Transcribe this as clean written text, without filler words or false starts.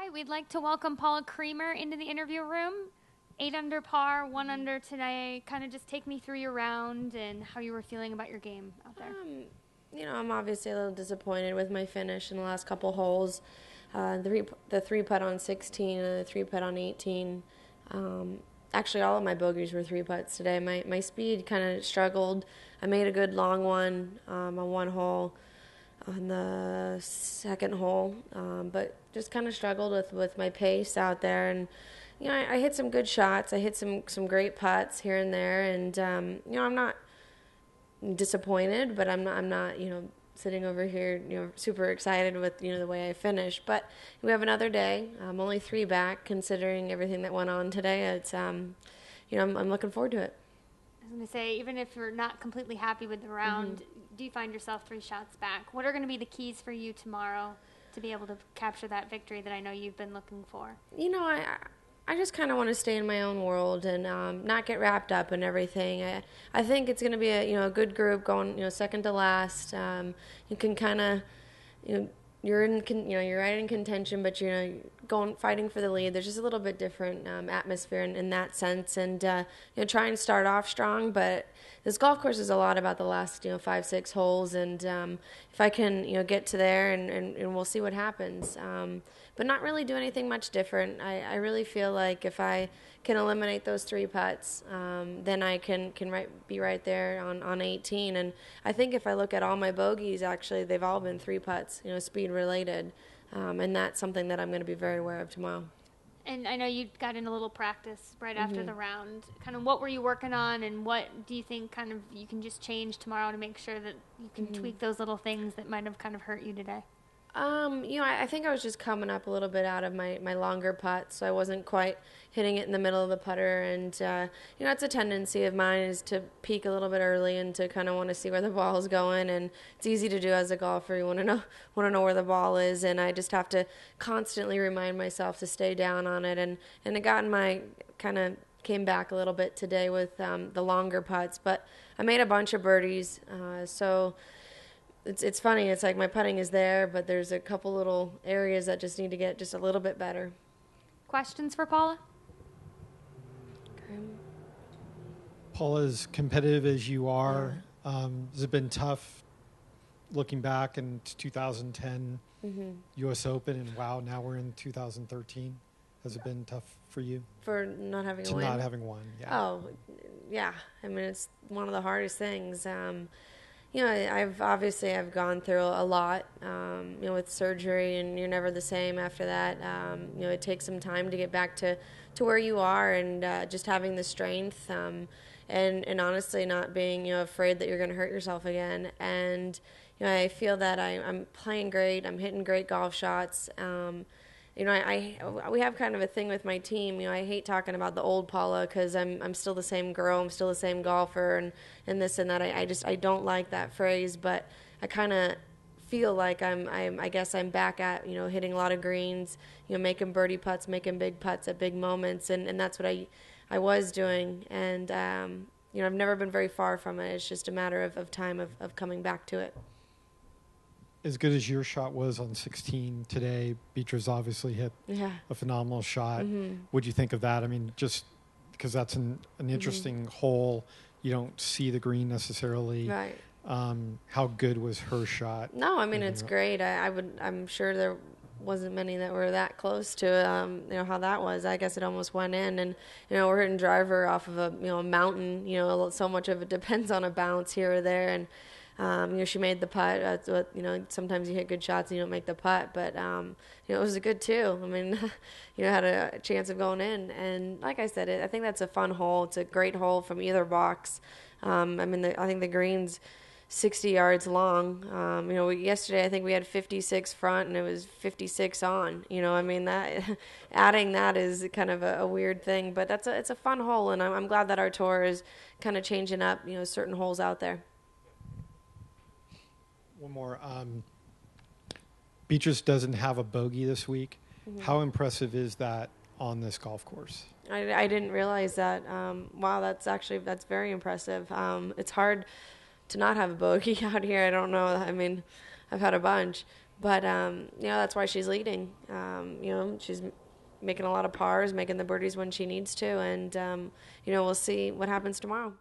right, we'd like to welcome Paula Creamer into the interview room. 8 under par, 1 under today. Kind of just take me through your round and how you were feeling about your game out there. I'm obviously a little disappointed with my finish in the last couple holes. The three putt on 16 and the 3 putt on 18. Actually, all of my bogeys were 3 putts today. My speed kind of struggled. I made a good long one on one hole on the second hole, but just kind of struggled with my pace out there. And I hit some good shots. I hit some great putts here and there, and I'm not disappointed, but I'm not sitting over here super excited with the way I finished. But we have another day. I'm only 3 back considering everything that went on today. It's I'm looking forward to it. I was going to say, even if you're not completely happy with the round, do you find yourself 3 shots back? What are going to be the keys for you tomorrow to be able to capture that victory that I know you've been looking for? I just kind of want to stay in my own world and not get wrapped up in everything. I think it's going to be a good group going second to last. You can kind of you're right in contention, but fighting for the lead. There's just a little bit different atmosphere in that sense, and try and start off strong. But this golf course is a lot about the last 5-6 holes, and if I can get to there and we'll see what happens. But not really do anything much different. I really feel like if I can eliminate those 3 putts, then I can be right there on 18. And I think if I look at all my bogeys, actually, they've all been 3 putts, speed related. And that's something that I'm going to be very aware of tomorrow. And I know you got in a little practice right after the round. Kind of what were you working on, and what do you think kind of you can just change tomorrow to make sure that you can tweak those little things that might have kind of hurt you today? I think I was just coming up a little bit out of my longer putts, so I wasn't quite hitting it in the middle of the putter. And, it's a tendency of mine is to peak a little bit early and to kind of want to see where the ball is going. And it's easy to do as a golfer. You want to know where the ball is, and I just have to constantly remind myself to stay down on it. And it kind of came back a little bit today with the longer putts, but I made a bunch of birdies, so. It's funny. It's like my putting is there, but there's a couple little areas that just need to get just a little bit better. Questions for Paula? Okay. Paula, as competitive as you are, has it been tough looking back in 2010 U.S. Open, and now we're in 2013? Has it been tough for you? For not having a win? Not having one, yeah. Oh, yeah. I mean, it's one of the hardest things. I've gone through a lot, with surgery, and you're never the same after that. It takes some time to get back to where you are, and just having the strength, and honestly not being, afraid that you're going to hurt yourself again. And, I feel that I'm playing great. I'm hitting great golf shots. We have kind of a thing with my team. I hate talking about the old Paula because I'm still the same girl. I'm still the same golfer and this and that. I don't like that phrase, but I kind of feel like I guess I'm back at hitting a lot of greens, making birdie putts, making big putts at big moments, and that's what I was doing. And I've never been very far from it. It's just a matter of time of coming back to it. As good as your shot was on 16 today, Beatrice obviously hit a phenomenal shot. What'd you think of that? I mean, just because that's an interesting hole, you don't see the green necessarily. Right. How good was her shot? No, I mean, it's great. I'm sure there wasn't many that were that close to how that was. I guess it almost went in, and we're hitting driver off of a mountain. So much of it depends on a bounce here or there, and. She made the putt. That's what, sometimes you hit good shots and you don't make the putt, but, it was a good 2. I mean, had a chance of going in. And like I said, I think that's a fun hole. It's a great hole from either box. I think the green's 60 yards long. Yesterday I think we had 56 front and it was 56 on. That adding that is kind of a weird thing, but it's a fun hole, and I'm glad that our tour is kind of changing up, certain holes out there. One more. Beatrice doesn't have a bogey this week. How impressive is that on this golf course? I didn't realize that. Wow, that's very impressive. It's hard to not have a bogey out here. I don't know. I mean, I've had a bunch, But, that's why she's leading. She's making a lot of pars, making the birdies when she needs to. And, we'll see what happens tomorrow.